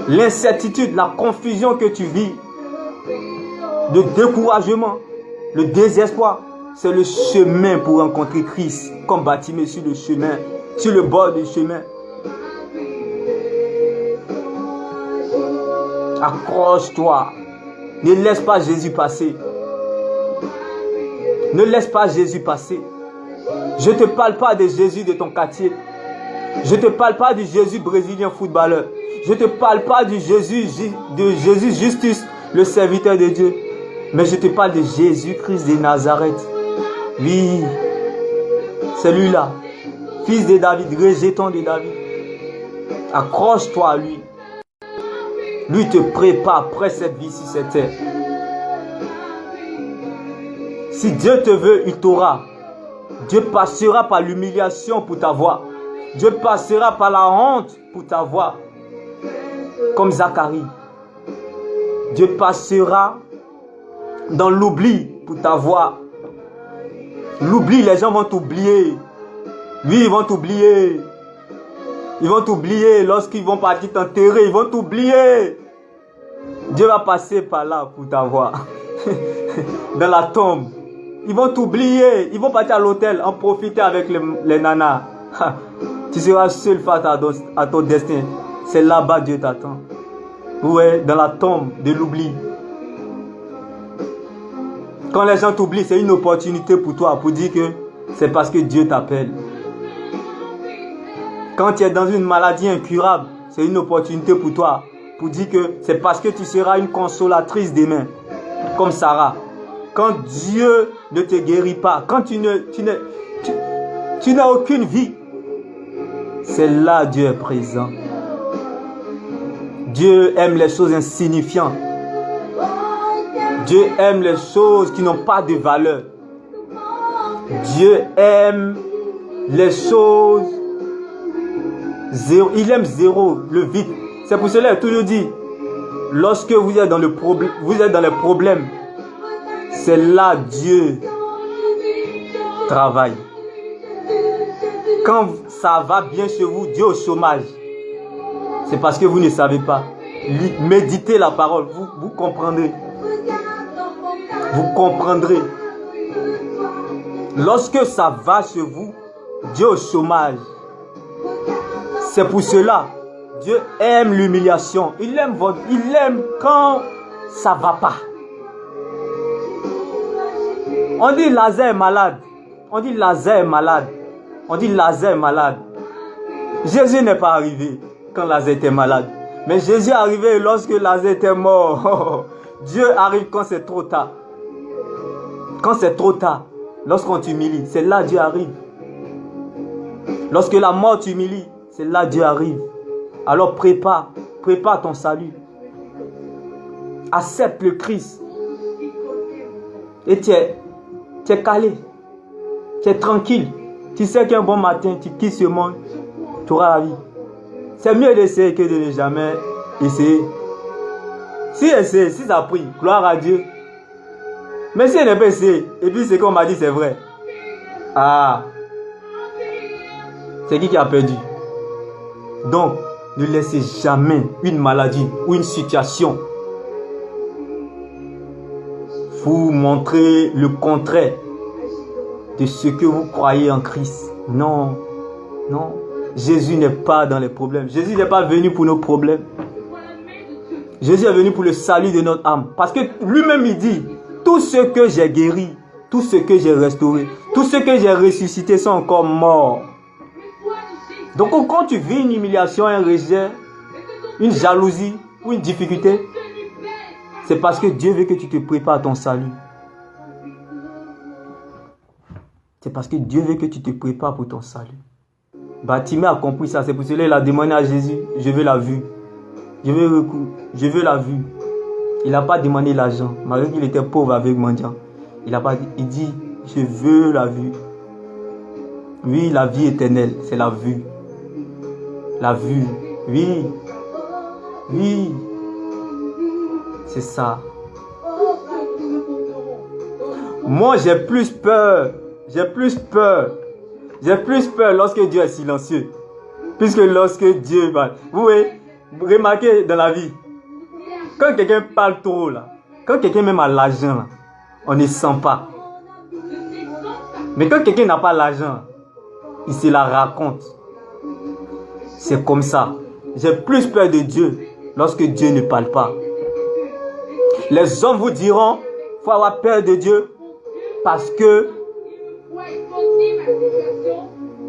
L'incertitude, la confusion que tu vis, le découragement, le désespoir, c'est le chemin pour rencontrer Christ, comme Bartimée sur le chemin, sur le bord du chemin. Accroche-toi. Ne laisse pas Jésus passer. Ne laisse pas Jésus passer. Je ne te parle pas de Jésus de ton quartier. Je ne te parle pas du Jésus brésilien footballeur. Je ne te parle pas du Jésus Justice, le serviteur de Dieu. Mais je te parle de Jésus-Christ de Nazareth. Oui, c'est lui-là. Fils de David, rejeton de David. Accroche-toi à lui. Lui te prépare après cette vie sur cette terre. Si Dieu te veut, il t'aura. Dieu passera par l'humiliation pour t'avoir. Dieu passera par la honte pour t'avoir. Comme Zacharie. Dieu passera dans l'oubli pour t'avoir. L'oubli, les gens vont t'oublier. Oui, ils vont t'oublier. Ils vont t'oublier lorsqu'ils vont partir t'enterrer. Ils vont t'oublier. Dieu va passer par là pour t'avoir. Dans la tombe. Ils vont t'oublier. Ils vont partir à l'hôtel, en profiter avec les nanas. Tu seras seul face à ton destin. C'est là-bas Dieu t'attend. Ouais, dans la tombe de l'oubli. Quand les gens t'oublient, c'est une opportunité pour toi, pour dire que c'est parce que Dieu t'appelle. Quand tu es dans une maladie incurable, c'est une opportunité pour toi, pour dire que c'est parce que tu seras une consolatrice demain, comme Sarah. Quand Dieu ne te guérit pas, quand tu n'as aucune vie, c'est là Dieu est présent. Dieu aime les choses insignifiantes. Dieu aime les choses qui n'ont pas de valeur. Dieu aime les choses zéro. Il aime zéro, le vide. C'est pour cela qu'il a toujours dit, lorsque vous êtes dans les problèmes, c'est là Dieu travaille. Quand ça va bien chez vous, Dieu au chômage. C'est parce que vous ne savez pas. Méditez la parole, vous comprendrez. Vous comprendrez. Lorsque ça va chez vous, Dieu au chômage. C'est pour cela, Dieu aime l'humiliation. Il aime quand ça ne va pas. On dit Lazare est malade. On dit Lazare est malade. On dit Lazare est malade. Jésus n'est pas arrivé quand Lazare était malade. Mais Jésus est arrivé lorsque Lazare était mort. Dieu arrive quand c'est trop tard. Quand c'est trop tard, lorsqu'on t'humilie, c'est là Dieu arrive. Lorsque la mort t'humilie, c'est là Dieu arrive. Alors prépare ton salut. Accepte le Christ. Et tu es calé. Tu es tranquille. Tu sais qu'un bon matin, tu quittes ce monde, tu auras la vie. C'est mieux d'essayer que de ne jamais essayer. Si ça a pris, gloire à Dieu. Mais si elle n'est pas essayé, et puis ce qu'on m'a dit c'est vrai. Ah, c'est qui a perdu? Donc, ne laissez jamais une maladie ou une situation vous montrer le contraire de ce que vous croyez en Christ. Non, non. Jésus n'est pas dans les problèmes. Jésus n'est pas venu pour nos problèmes. Jésus est venu pour le salut de notre âme. Parce que lui-même il dit, tout ce que j'ai guéri, tout ce que j'ai restauré, tout ce que j'ai ressuscité sont encore morts. Donc quand tu vis une humiliation, un rejet, une jalousie ou une difficulté, c'est parce que Dieu veut que tu te prépares à ton salut. C'est parce que Dieu veut que tu te prépares pour ton salut. Bartimée a compris ça. C'est pour cela qu'il a demandé à Jésus, je veux la vue. Je veux la vue. Il n'a pas demandé l'argent. Malgré qu'il était pauvre avec mendiant. Il dit, je veux la vue. Oui, la vie éternelle, c'est la vue. La vue. Oui. Oui. C'est ça. Moi, j'ai plus peur. J'ai plus peur. J'ai plus peur lorsque Dieu est silencieux. Puisque lorsque Dieu parle. Vous voyez, remarquez dans la vie. Quand quelqu'un parle trop là. Quand quelqu'un même a l'argent là. On ne sent pas. Mais quand quelqu'un n'a pas l'argent. Il se la raconte. C'est comme ça. J'ai plus peur de Dieu lorsque Dieu ne parle pas. Les hommes vous diront, il faut avoir peur de Dieu parce que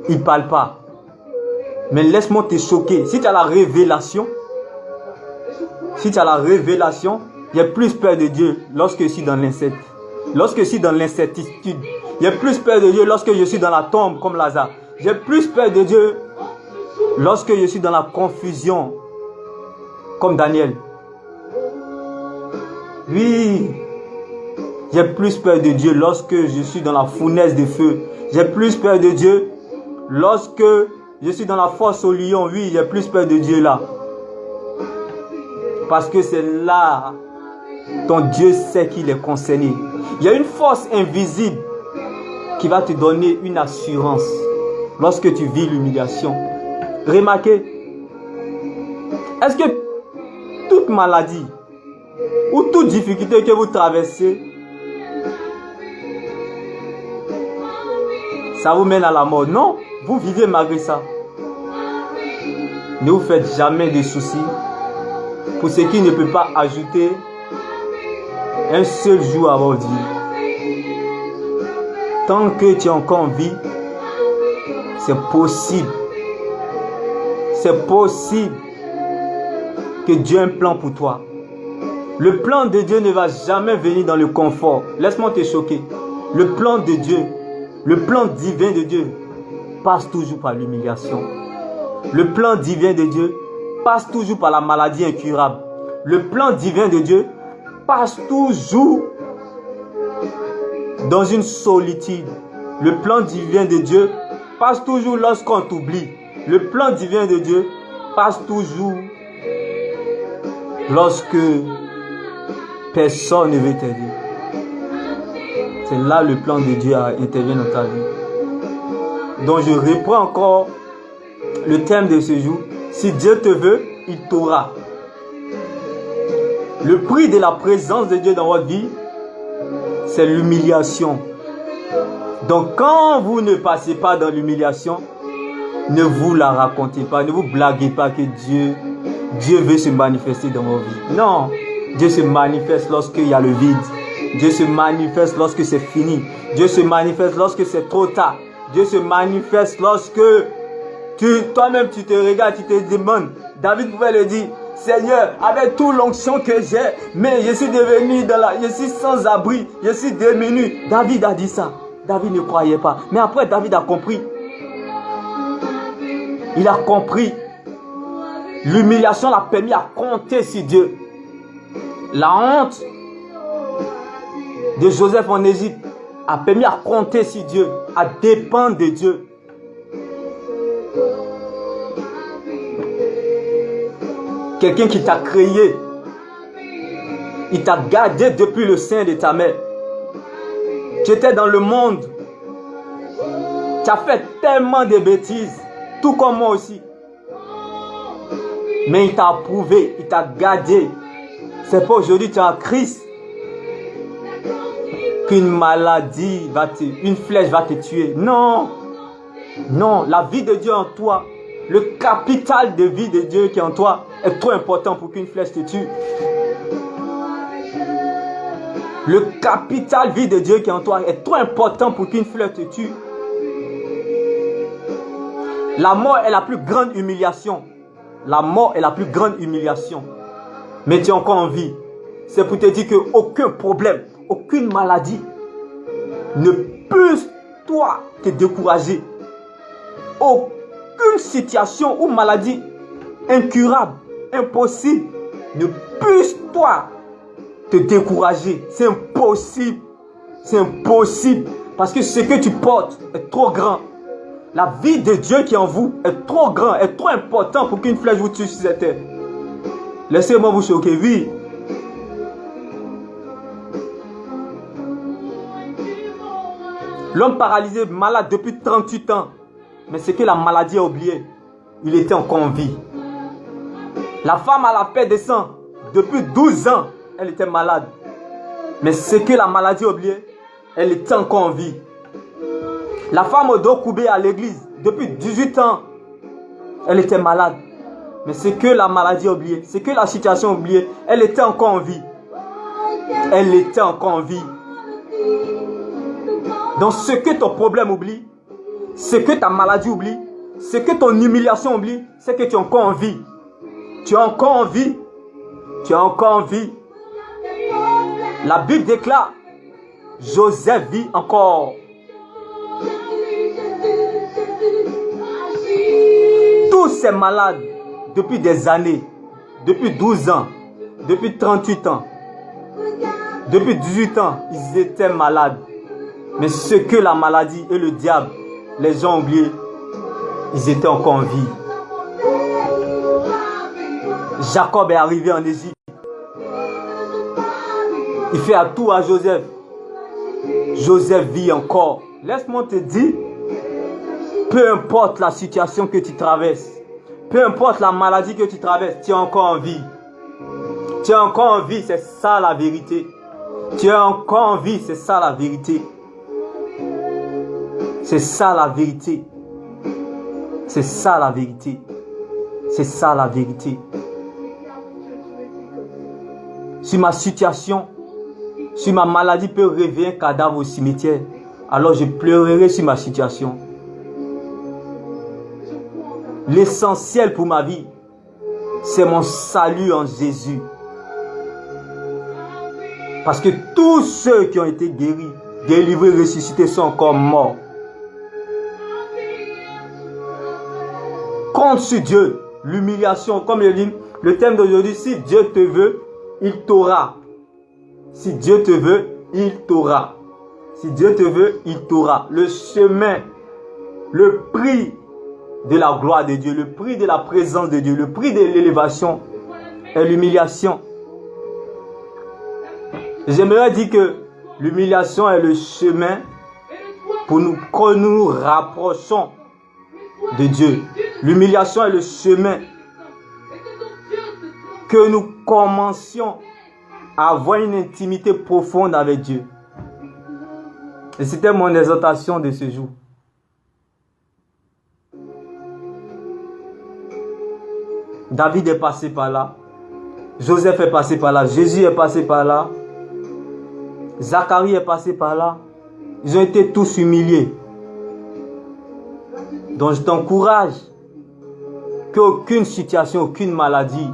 il ne parle pas. Mais laisse-moi te choquer. Si tu as la révélation, il y a plus peur de Dieu lorsque je suis dans l'incertitude. Lorsque je suis dans l'incertitude, il y a plus peur de Dieu lorsque je suis dans la tombe comme Lazare. J'ai plus peur de Dieu lorsque je suis dans la confusion comme Daniel. Oui, j'ai plus peur de Dieu lorsque je suis dans la fournaise de feu. J'ai plus peur de Dieu lorsque je suis dans la fosse au lion. Oui, j'ai plus peur de Dieu là. Parce que c'est là ton Dieu sait qu'il est concerné. Il y a une force invisible qui va te donner une assurance lorsque tu vis l'humiliation. Remarquez, est-ce que toute maladie ou toute difficulté que vous traversez, ça vous mène à la mort? Non, vous vivez malgré ça. Ne vous faites jamais de soucis pour ce qui ne peut pas ajouter un seul jour à votre vie. Tant que tu es encore en vie, c'est possible. C'est possible que Dieu ait un plan pour toi. Le plan de Dieu ne va jamais venir dans le confort. Laisse-moi te choquer. Le plan de Dieu, le plan divin de Dieu passe toujours par l'humiliation. Le plan divin de Dieu passe toujours par la maladie incurable. Le plan divin de Dieu passe toujours dans une solitude. Le plan divin de Dieu passe toujours lorsqu'on t'oublie. Le plan divin de Dieu passe toujours lorsque personne ne veut t'aider. C'est là le plan de Dieu intervient dans ta vie. Donc je reprends encore le thème de ce jour. Si Dieu te veut, il t'aura. Le prix de la présence de Dieu dans votre vie, c'est l'humiliation. Donc quand vous ne passez pas dans l'humiliation, ne vous la racontez pas, ne vous blaguez pas que Dieu veut se manifester dans vos vies. Non, Dieu se manifeste lorsqu'il y a le vide. Dieu se manifeste lorsque c'est fini. Dieu se manifeste lorsque c'est trop tard. Dieu se manifeste lorsque toi-même tu te regardes, tu te demandes. David pouvait le dire, Seigneur, avec toute l'onction que j'ai, mais je suis devenu je suis sans abri, je suis démuni. David a dit ça. David ne croyait pas. Mais après, David a compris. Il a compris. L'humiliation l'a permis à compter sur Dieu. La honte de Joseph en Égypte a permis à compter sur Dieu, à dépendre de Dieu. Quelqu'un qui t'a créé, il t'a gardé depuis le sein de ta mère. Tu étais dans le monde. Tu as fait tellement de bêtises, tout comme moi aussi. Mais il t'a approuvé, il t'a gardé. C'est pas aujourd'hui tu es en Christ qu'une maladie une flèche va te tuer. Non. Non, la vie de Dieu en toi, le capital de vie de Dieu qui est en toi est trop important pour qu'une flèche te tue. Le capital vie de Dieu qui est en toi est trop important pour qu'une flèche te tue. La mort est la plus grande humiliation. La mort est la plus grande humiliation. Mais tu es encore en vie. C'est pour te dire qu'aucun problème, aucune maladie ne peut toi te décourager. Aucune situation ou maladie incurable, impossible, ne puisse toi te décourager. C'est impossible. C'est impossible. Parce que ce que tu portes est trop grand. La vie de Dieu qui est en vous est trop grand, est trop important pour qu'une flèche vous tue sur cette terre. Laissez-moi vous choquer, oui. L'homme paralysé, malade depuis 38 ans. Mais ce que la maladie a oublié, il était encore en vie. La femme à la paix des sangs, depuis 12 ans, elle était malade. Mais ce que la maladie a oublié, elle était encore en vie. La femme au dos courbé à l'église, depuis 18 ans, elle était malade. Mais ce que la maladie a oublié, ce que la situation a oublié, elle était encore en vie. Elle était encore en vie. Donc ce que ton problème oublie, ce que ta maladie oublie, ce que ton humiliation oublie, c'est que tu es encore en vie. Tu es encore en vie. Tu es encore en vie. La Bible déclare, Joseph vit encore. Tous ces malades, depuis des années, depuis 12 ans, depuis 38 ans, depuis 18 ans, ils étaient malades. Mais ce que la maladie et le diable, les gens ont oublié, ils étaient encore en vie. Jacob est arrivé en Égypte. Il fait un tour à Joseph. Joseph vit encore. Laisse-moi te dire, peu importe la situation que tu traverses, peu importe la maladie que tu traverses, tu es encore en vie. Tu es encore en vie, c'est ça la vérité. Tu es encore en vie, c'est ça la vérité. C'est ça la vérité. C'est ça la vérité. C'est ça la vérité. Si ma situation, si ma maladie peut réveiller un cadavre au cimetière, alors je pleurerai sur ma situation. L'essentiel pour ma vie, c'est mon salut en Jésus. Parce que tous ceux qui ont été guéris, délivrés, ressuscités sont encore morts. Compte sur Dieu, l'humiliation, comme le dit le thème d'aujourd'hui, si Dieu te veut, il t'aura. Si Dieu te veut, il t'aura. Si Dieu te veut, il t'aura. Le chemin, le prix de la gloire de Dieu, le prix de la présence de Dieu, le prix de l'élévation est l'humiliation. J'aimerais dire que l'humiliation est le chemin pour que nous nous rapprochons de Dieu. L'humiliation est le chemin que nous commencions à avoir une intimité profonde avec Dieu. Et c'était mon exhortation de ce jour. David est passé par là. Joseph est passé par là. Jésus est passé par là. Zacharie est passé par là. Ils ont été tous humiliés. Donc je t'encourage qu'aucune situation, aucune maladie,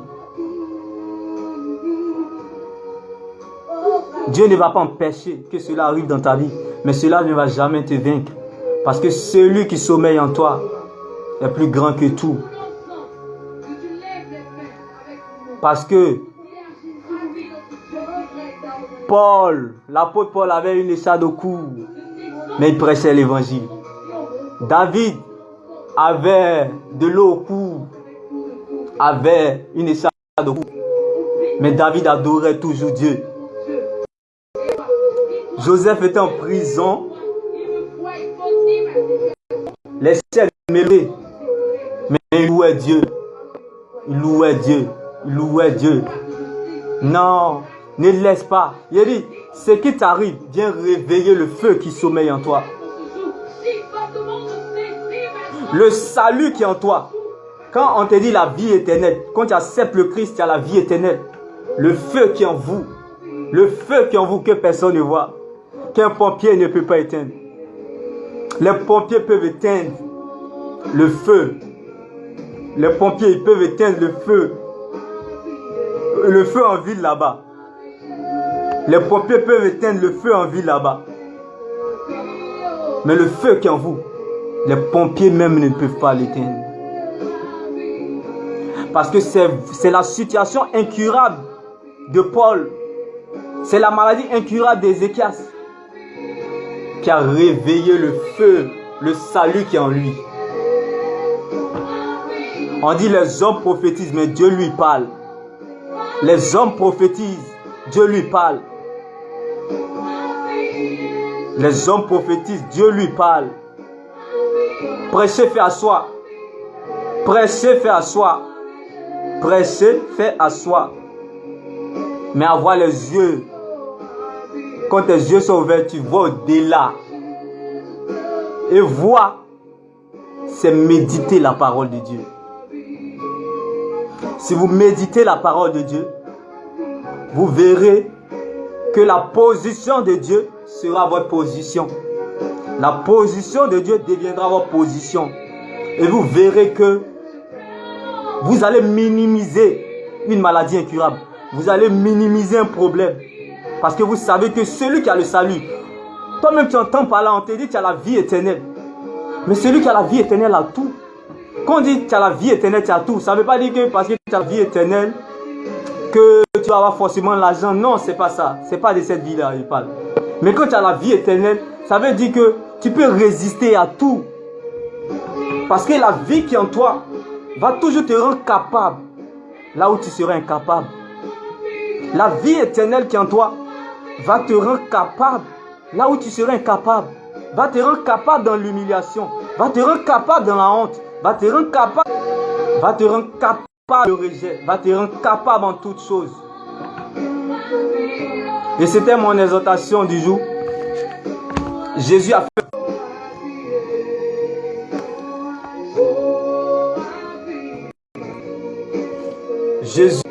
Dieu ne va pas empêcher que cela arrive dans ta vie, mais cela ne va jamais te vaincre. Parce que celui qui sommeille en toi est plus grand que tout. Parce que l'apôtre Paul avait une écharpe au cou, mais il prêchait l'évangile. David avait de l'eau au cou, avait une écharpe au cou, mais David adorait toujours Dieu. Joseph était en prison, les ciels mêlés, mais il louait Dieu. Il louait Dieu. Il louait Dieu. Non, ne laisse pas. Il dit, ce qui t'arrive, viens réveiller le feu qui sommeille en toi. Le salut qui est en toi. Quand on te dit la vie éternelle, quand tu acceptes le Christ, tu as la vie éternelle. Le feu qui est en vous. Le feu qui est en vous que personne ne voit. Qu'un pompier ne peut pas éteindre. Les pompiers peuvent éteindre le feu. Les pompiers ils peuvent éteindre le feu. Le feu en ville là-bas. Les pompiers peuvent éteindre le feu en ville là-bas. Mais le feu qui est en vous, les pompiers même ne peuvent pas l'éteindre. Parce que c'est la situation incurable de Paul. C'est la maladie incurable d'Ézéchias qui a réveillé le feu, le salut qui est en lui. On dit les hommes prophétisent, mais Dieu lui parle. Les hommes prophétisent, Dieu lui parle. Les hommes prophétisent, Dieu lui parle. Prêcher fait asseoir. Prêcher fait asseoir. Prêcher fait asseoir. Mais avoir les yeux, quand tes yeux sont ouverts, tu vois au-delà. Et voir, c'est méditer la parole de Dieu. Si vous méditez la parole de Dieu, vous verrez que la position de Dieu sera votre position. La position de Dieu deviendra votre position. Et vous verrez que vous allez minimiser une maladie incurable. Vous allez minimiser un problème. Parce que vous savez que celui qui a le salut, toi-même tu entends par là, on te dit que tu as la vie éternelle. Mais celui qui a la vie éternelle a tout. Quand on dit que tu as la vie éternelle, tu as tout. Ça ne veut pas dire que parce que tu as la vie éternelle, que tu vas avoir forcément l'argent. Non, c'est pas ça. C'est pas de cette vie-là, il parle. Mais quand tu as la vie éternelle, ça veut dire que tu peux résister à tout. Parce que la vie qui est en toi va toujours te rendre capable là où tu seras incapable. La vie éternelle qui est en toi va te rendre capable là où tu seras incapable. Va te rendre capable dans l'humiliation. Va te rendre capable dans la honte. Va te rendre capable de rejet. Va te rendre capable en toutes choses. Et c'était mon exhortation du jour. Jésus a fait. Jésus